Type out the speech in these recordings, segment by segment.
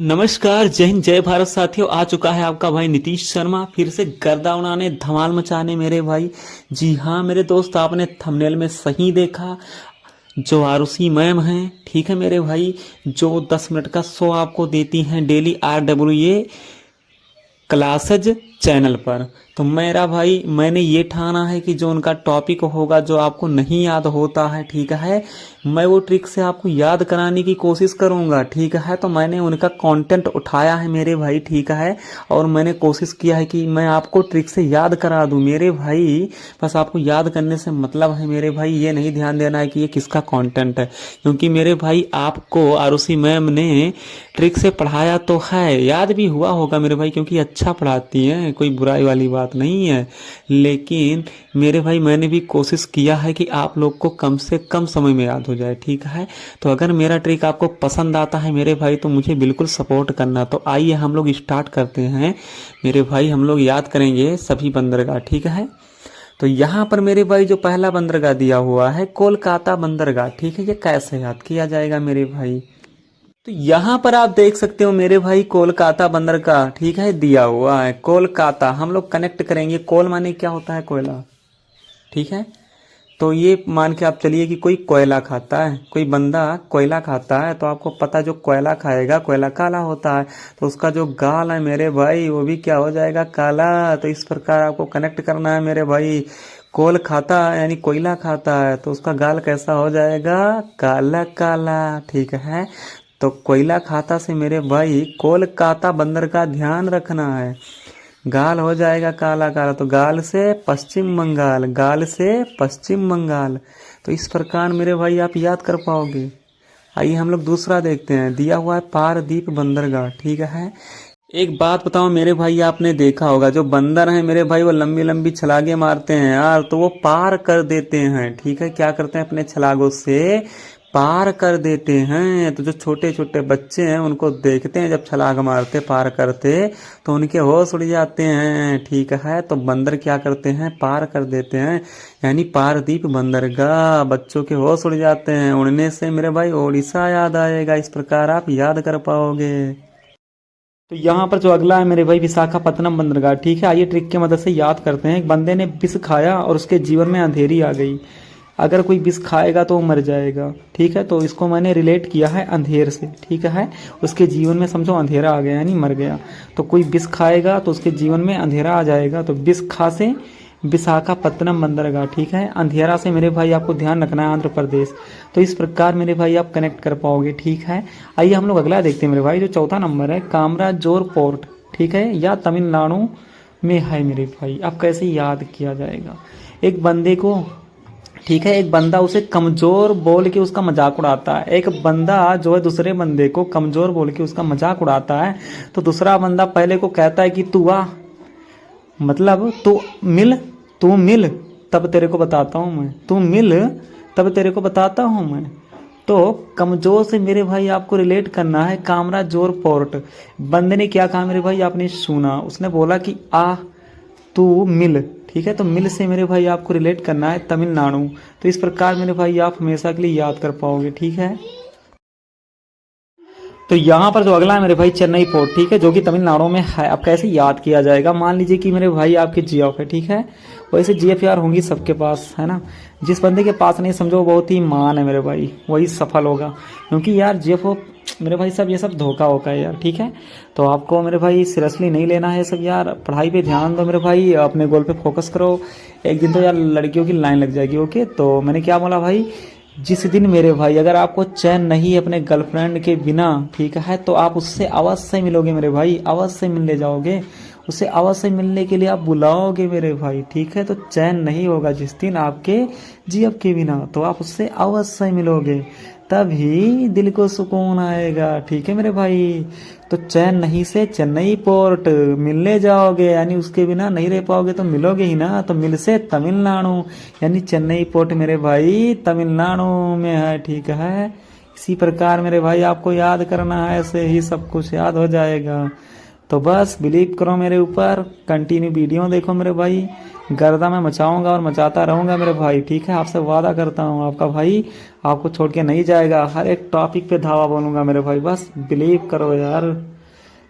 नमस्कार, जय हिंद, जय भारत साथियों। आ चुका है आपका भाई नीतीश शर्मा फिर से गर्दा उड़ाने, धमाल मचाने मेरे भाई। जी हाँ मेरे दोस्त, आपने थंबनेल में सही देखा। जो आरुषि मैम हैं, ठीक है मेरे भाई, जो 10 मिनट का शो आपको देती हैं डेली RWA क्लासेज चैनल पर। तो मेरा भाई, मैंने ये ठाना है कि जो उनका टॉपिक होगा, जो आपको नहीं याद होता है, ठीक है, मैं वो ट्रिक से आपको याद कराने की कोशिश करूंगा, ठीक है। तो मैंने उनका कंटेंट उठाया है मेरे भाई, ठीक है, और मैंने कोशिश किया है कि मैं आपको ट्रिक से याद करा दूं मेरे भाई। बस आपको याद करने से मतलब है मेरे भाई, ये नहीं ध्यान देना है कि ये किसका कंटेंट है, क्योंकि मेरे भाई आपको आरुषि मैम ने ट्रिक से पढ़ाया तो है, याद भी हुआ होगा मेरे भाई, क्योंकि अच्छा पढ़ाती हैं, कोई बुराई वाली बात नहीं है। लेकिन मेरे भाई, मैंने भी कोशिश किया है कि आप लोग को कम से कम समय में याद हो जाए, ठीक है। तो अगर मेरा ट्रिक आपको पसंद आता है मेरे भाई, तो मुझे बिल्कुल सपोर्ट करना। तो आइए हम लोग स्टार्ट करते हैं मेरे भाई। हम लोग याद करेंगे सभी बंदरगाह, ठीक है। तो यहाँ पर मेरे भाई जो पहला बंदरगाह दिया हुआ है कोलकाता बंदरगाह, ठीक है। ये कैसे याद किया जाएगा मेरे भाई? तो यहाँ पर आप देख सकते हो मेरे भाई, कोलकाता बंदरगाह, ठीक है, दिया हुआ है कोलकाता। हम लोग कनेक्ट करेंगे, कोल माने क्या होता है? कोयला, ठीक है। तो ये मान के आप चलिए कि कोई कोयला खाता है, कोई बंदा कोयला खाता है, तो आपको पता, जो कोयला खाएगा, कोयला काला होता है, तो उसका जो गाल है मेरे भाई, वो भी क्या हो जाएगा? काला। तो इस प्रकार आपको कनेक्ट करना है मेरे भाई। कोल खाता यानी कोयला खाता है, तो उसका गाल कैसा हो जाएगा? काला काला, ठीक है। तो कोयला खाता से मेरे भाई कोलकाता बंदर का ध्यान रखना है। गाल हो जाएगा काला काला, तो गाल से पश्चिम बंगाल, गाल से पश्चिम बंगाल। तो इस प्रकार मेरे भाई आप याद कर पाओगे। आइए हम लोग दूसरा देखते हैं, दिया हुआ है पारदीप बंदरगाह, ठीक है। एक बात बताओ मेरे भाई, आपने देखा होगा जो बंदर हैं मेरे भाई, वो लंबी लंबी छलांगे मारते हैं यार, तो वो पार कर देते हैं, ठीक है। क्या करते हैं? अपने छलांगों से पार कर देते हैं। तो जो छोटे छोटे बच्चे हैं, उनको देखते हैं जब छलांग मारते पार करते, तो उनके होश उड़ जाते हैं, ठीक है। तो बंदर क्या करते हैं? पार कर देते हैं, यानी पारदीप बंदरगाह। बच्चों के होश उड़ जाते हैं, उड़ने से मेरे भाई ओडिशा याद आएगा। इस प्रकार आप याद कर पाओगे। तो यहाँ पर जो अगला है मेरे भाई, विशाखापत्तनम बंदरगाह, ठीक है। आइए ट्रिक की मदद से याद करते हैं। एक बंदे ने विष खाया और उसके जीवन में अंधेरी आ गई। अगर कोई विष खाएगा तो वो मर जाएगा, ठीक है। तो इसको मैंने रिलेट किया है अंधेर से, ठीक है। उसके जीवन में समझो अंधेरा आ गया, यानी मर गया। तो कोई विष खाएगा तो उसके जीवन में अंधेरा आ जाएगा। तो विष खा से विशाखापत्तनम बंदरगाह, ठीक है। अंधेरा से मेरे भाई आपको ध्यान रखना है आंध्र प्रदेश। तो इस प्रकार मेरे भाई आप कनेक्ट कर पाओगे, ठीक है। आइए हम लोग अगला देखते हैं मेरे भाई, जो चौथा नंबर है कामराजोर पोर्ट, ठीक है, या तमिलनाडु में है मेरे भाई। अब कैसे याद किया जाएगा? एक बंदे को, ठीक है, एक बंदा उसे कमजोर बोल के उसका मजाक उड़ाता है। एक बंदा जो है दूसरे बंदे को कमजोर बोल के उसका मजाक उड़ाता है। तो दूसरा बंदा पहले को कहता है कि तू आ, मतलब तू मिल तब तेरे को बताता हूँ मैं, तू मिल तब तेरे को बताता हूँ मैं। तो कमजोर से मेरे भाई आपको रिलेट करना है कामराजोर पोर्ट। बंदे ने क्या कहा मेरे भाई? आपने सुना, उसने बोला कि आ तू मिल, ठीक है। तो मिल से मेरे भाई आपको रिलेट करना है तमिलनाडु। तो इस प्रकार मेरे भाई आप हमेशा के लिए याद कर पाओगे, ठीक है। तो यहाँ पर जो अगला है मेरे भाई, चेन्नई पोर्ट, ठीक है, जो कि तमिलनाडु में है। अब कैसे याद किया जाएगा? मान लीजिए कि मेरे भाई आपके जीएफ है, ठीक है। वैसे जीएफ यार होंगी सबके पास, है ना। जिस बंदे के पास नहीं, समझो बहुत ही मान है मेरे भाई, वही सफल होगा। क्योंकि यार जीएफ मेरे भाई सब ये सब धोखा होगा है यार, ठीक है। तो आपको मेरे भाई सीरियसली नहीं लेना है सब यार। पढ़ाई पे ध्यान दो मेरे भाई, अपने गोल पे फोकस करो। एक दिन तो यार लड़कियों की लाइन लग जाएगी, ओके। तो मैंने क्या बोला भाई, जिस दिन मेरे भाई अगर आपको चैन नहीं अपने गर्लफ्रेंड के बिना, ठीक है, तो आप उससे अवश्य मिलोगे मेरे भाई, अवश्य मिलने जाओगे। उसे अवश्य मिलने के लिए आप बुलाओगे मेरे भाई, ठीक है। तो चैन नहीं होगा जिस दिन आपके जीएफ के बिना, तो आप उससे अवश्य मिलोगे, तभी दिल को सुकून आएगा, ठीक है मेरे भाई। तो चैन नहीं से चेन्नई पोर्ट मिलने जाओगे, यानी उसके बिना नहीं रह पाओगे, तो मिलोगे ही ना। तो मिल से तमिलनाडु, यानी चेन्नई पोर्ट मेरे भाई तमिलनाडु में है, ठीक है। इसी प्रकार मेरे भाई आपको याद करना है, ऐसे ही सब कुछ याद हो जाएगा। तो बस बिलीव करो मेरे ऊपर, कंटिन्यू वीडियो देखो मेरे भाई। गर्दा मैं मचाऊंगा और मचाता रहूंगा मेरे भाई, ठीक है। आपसे वादा करता हूँ, आपका भाई आपको छोड़ के नहीं जाएगा। हर एक टॉपिक पे धावा बोलूंगा मेरे भाई, बस बिलीव करो यार।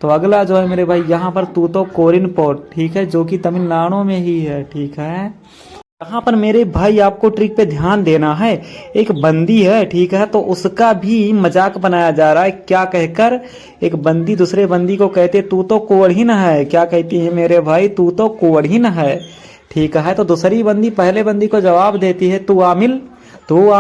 तो अगला जो है मेरे भाई यहाँ पर तूतोकोरिन पोर्ट, ठीक है, जो कि तमिलनाडु में ही है, ठीक है। यहाँ पर मेरे भाई आपको ट्रिक पे ध्यान देना है। एक बंदी है, ठीक है, तो उसका भी मजाक बनाया जा रहा है। क्या कहकर? एक बंदी दूसरे बंदी को कहते तू तो कोढ़ीन है। क्या कहती है मेरे भाई? तू तो कोढ़ीन है, ठीक है। तो दूसरी बंदी पहले बंदी को जवाब देती है तू आ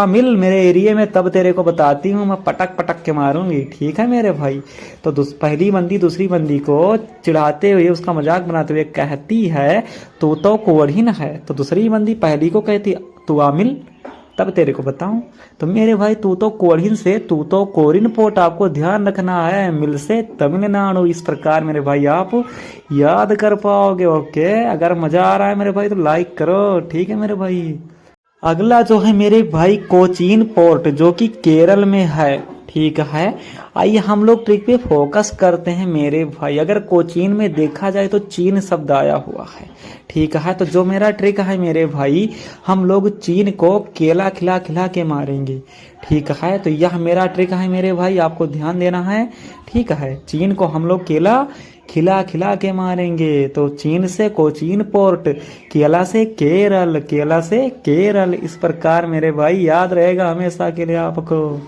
मिल मेरे एरिया में, तब तेरे को बताती हूँ, मैं पटक पटक के मारूंगी, ठीक है मेरे भाई। तो पहली बंदी दूसरी बंदी को चिढ़ाते हुए, उसका मजाक बनाते हुए कहती है तू तो कोढ़ीन है। तो दूसरी बंदी पहली को कहती तू आ मिल, तब तेरे को बताऊं। तो मेरे भाई तू तो कोढ़ीन से तू तो कोरिन पोर्ट आपको ध्यान रखना है, मिल से तमिलनाडु। इस प्रकार मेरे भाई आप याद कर पाओगे। ओके, अगर मजा आ रहा है मेरे भाई तो लाइक करो, ठीक है मेरे भाई। अगला जो है मेरे भाई कोचीन पोर्ट, जो कि केरल में है, ठीक है। आइए हम लोग ट्रिक पे फोकस करते हैं मेरे भाई। अगर कोचीन में देखा जाए तो चीन शब्द आया हुआ है, ठीक है। तो जो मेरा ट्रिक है मेरे भाई, हम लोग चीन को केला खिला खिला के मारेंगे, ठीक है। तो यह मेरा ट्रिक है मेरे भाई, आपको ध्यान देना है, ठीक है। चीन को हम लोग केला खिला खिला के मारेंगे। तो चीन से कोचीन पोर्ट, केला से केरल, केला से केरल। इस प्रकार मेरे भाई याद रहेगा हमेशा के लिए आपको।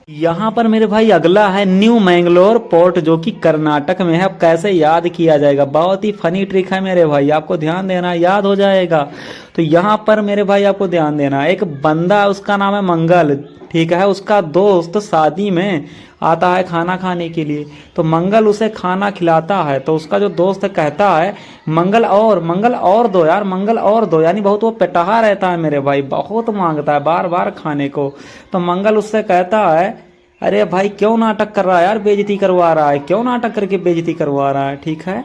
यहाँ पर मेरे भाई अगला है न्यू मैंगलोर पोर्ट, जो कि कर्नाटक में है। अब कैसे याद किया जाएगा? बहुत ही फनी ट्रिक है मेरे भाई, आपको ध्यान देना, याद हो जाएगा। तो यहाँ पर मेरे भाई आपको ध्यान देना, एक बंदा, उसका नाम है मंगल, ठीक है। उसका दोस्त शादी में आता है खाना खाने के लिए, तो मंगल उसे खाना खिलाता है। तो उसका जो दोस्त कहता है मंगल और दो यार, मंगल और दो, यानी बहुत वो पेटहा रहता है मेरे भाई, बहुत मांगता है बार बार खाने को। तो मंगल उससे कहता है अरे भाई क्यों नाटक कर रहा है यार, बेइज्जती करवा रहा है, क्यों नाटक करके बेइज्जती करवा रहा है, ठीक है।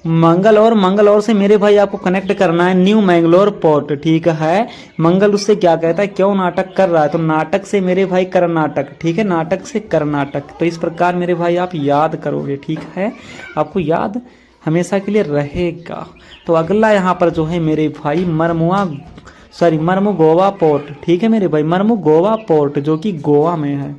मंगलौर से मेरे भाई आपको कनेक्ट करना है न्यू मैंगलोर पोर्ट, ठीक है। मंगल उससे क्या कहता है, क्यों नाटक कर रहा है? तो नाटक से मेरे भाई कर्नाटक, ठीक है, नाटक से कर्नाटक। तो इस प्रकार मेरे भाई आप याद करोगे, ठीक है, आपको याद हमेशा के लिए रहेगा। तो अगला यहाँ पर जो है मेरे भाई मर्मुगोवा पोर्ट, ठीक है मेरे भाई, मर्मुगोवा पोर्ट, जो कि गोवा में है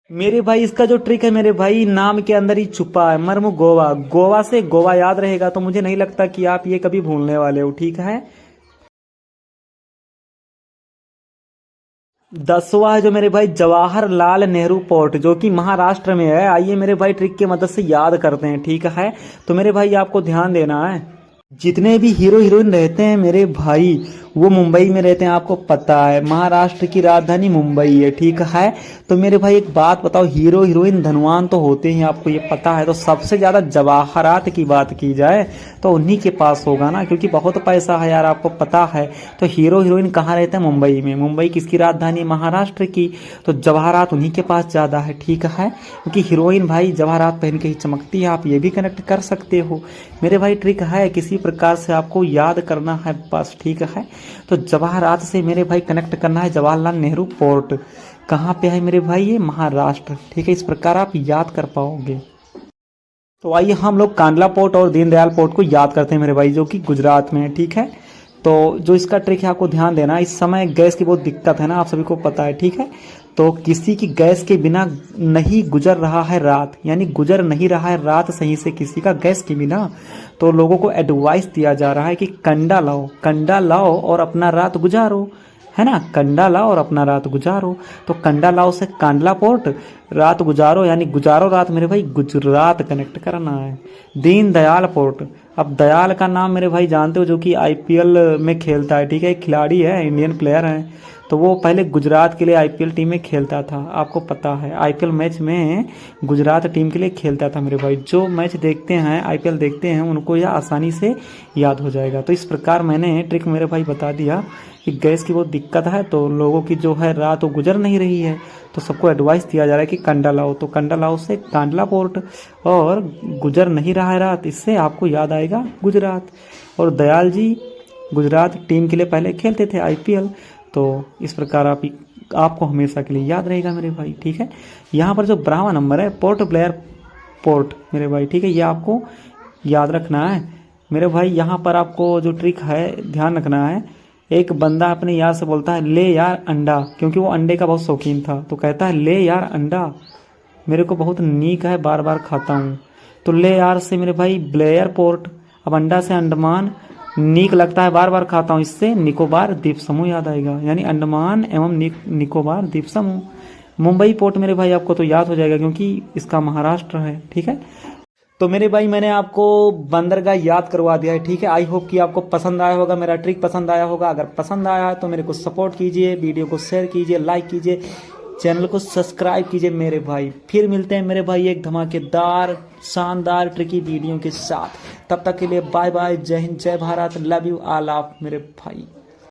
मेरे भाई। इसका जो ट्रिक है मेरे भाई नाम के अंदर ही छुपा है, मर्मुगोवा। गोवा से गोवा याद रहेगा, तो मुझे नहीं लगता कि आप ये कभी भूलने वाले हो, ठीक है। 10वां है जो मेरे भाई जवाहरलाल नेहरू पोर्ट, जो कि महाराष्ट्र में है। आइए मेरे भाई ट्रिक की मदद से याद करते हैं, ठीक है। तो मेरे भाई आपको ध्यान देना है, जितने भी हीरो हीरोइन रहते हैं मेरे भाई वो मुंबई में रहते हैं, आपको पता है। महाराष्ट्र की राजधानी मुंबई है, ठीक है। तो मेरे भाई एक बात बताओ, हीरो हीरोइन धनवान तो होते हैं, आपको ये पता है। तो सबसे ज्यादा जवाहरात की बात की जाए तो उन्हीं के पास होगा ना, क्योंकि बहुत पैसा है यार, आपको पता है। तो हीरो हीरोइन कहाँ रहते हैं? मुंबई में। मुंबई किसकी राजधानी? महाराष्ट्र की। तो जवाहरात उन्हीं के पास ज्यादा है, ठीक है, क्योंकि हीरोइन भाई जवाहरात पहन के ही चमकती है। आप ये भी कनेक्ट कर सकते हो मेरे भाई। ट्रिक है किसी प्रकार से आपको याद करना है बस, ठीक है। तो जवाहरात से मेरे भाई कनेक्ट करना है जवाहरलाल नेहरू पोर्ट। कहाँ पे है मेरे भाई? ये महाराष्ट्र, ठीक है। इस प्रकार आप याद कर पाओगे। तो आइए हम लोग कांडला पोर्ट और दीनदयाल पोर्ट को याद करते हैं मेरे भाई, जो कि गुजरात में है, ठीक है। तो जो इसका ट्रिक है आपको ध्यान देना, इस समय गैस की बहुत दिक्कत है ना, आप सभी को पता है, ठीक है। तो किसी की गैस के बिना नहीं गुजर रहा है रात, यानी गुजर नहीं रहा है रात सही से किसी का गैस के बिना, तो लोगों को एडवाइस दिया जा रहा है कि कंडा लाओ और अपना रात गुजारो, है ना। कंडा लाओ और अपना रात गुजारो। तो कंडा लाओ से कांडला पोर्ट, रात गुजारो यानी गुजारो रात मेरे भाई, गुजरात कनेक्ट करना है। दीनदयाल पोर्ट, अब दयाल का नाम मेरे भाई जानते हो, जो कि आईपीएल में खेलता है, ठीक है, एक खिलाड़ी है, इंडियन प्लेयर है। तो वो पहले गुजरात के लिए आईपीएल टीम में खेलता था, आपको पता है। आईपीएल मैच में गुजरात टीम के लिए खेलता था मेरे भाई। जो मैच देखते हैं, आईपीएल देखते हैं, उनको यह आसानी से याद हो जाएगा। तो इस प्रकार मैंने ट्रिक मेरे भाई बता दिया कि गैस की बहुत दिक्कत है, तो लोगों की जो है रात वो गुजर नहीं रही है, तो सबको एडवाइस दिया जा रहा है कि कंडा लाओ। तो कंडा लाओ से कांडला पोर्ट, और गुजर नहीं रहा है रात, इससे आपको याद आएगा गुजरात। और दयाल जी गुजरात टीम के लिए पहले खेलते थे आईपीएल। तो इस प्रकार आपको हमेशा के लिए याद रहेगा मेरे भाई, ठीक है। यहाँ पर जो 12वां नंबर है पोर्ट ब्लेयर पोर्ट मेरे भाई, ठीक है, ये आपको याद रखना है मेरे भाई। यहाँ पर आपको जो ट्रिक है ध्यान रखना है, एक बंदा अपने यार से बोलता है ले यार अंडा, क्योंकि वो अंडे का बहुत शौकीन था। तो कहता है ले यार अंडा, मेरे को बहुत नीक है, बार बार खाता हूँ। तो ले यार से मेरे भाई ब्लेयर पोर्ट, अब अंडा से अंडमान नीक लगता है, बार बार खाता हूँ इससे निकोबार द्वीप समूह याद आएगा, यानी अंडमान एवं निकोबार द्वीप समूह। मुंबई पोर्ट मेरे भाई आपको तो याद हो जाएगा क्योंकि इसका महाराष्ट्र है, ठीक है। तो मेरे भाई मैंने आपको बंदरगाह याद करवा दिया है, ठीक है। आई होप कि आपको पसंद आया होगा, मेरा ट्रिक पसंद आया होगा। अगर पसंद आया है तो मेरे को सपोर्ट कीजिए, वीडियो को शेयर कीजिए, लाइक कीजिए, चैनल को सब्सक्राइब कीजिए मेरे भाई। फिर मिलते हैं मेरे भाई एक धमाकेदार शानदार ट्रिकी वीडियो के साथ। तब तक के लिए बाय बाय, जय हिंद, जय Bharat, love you all of मेरे भाई।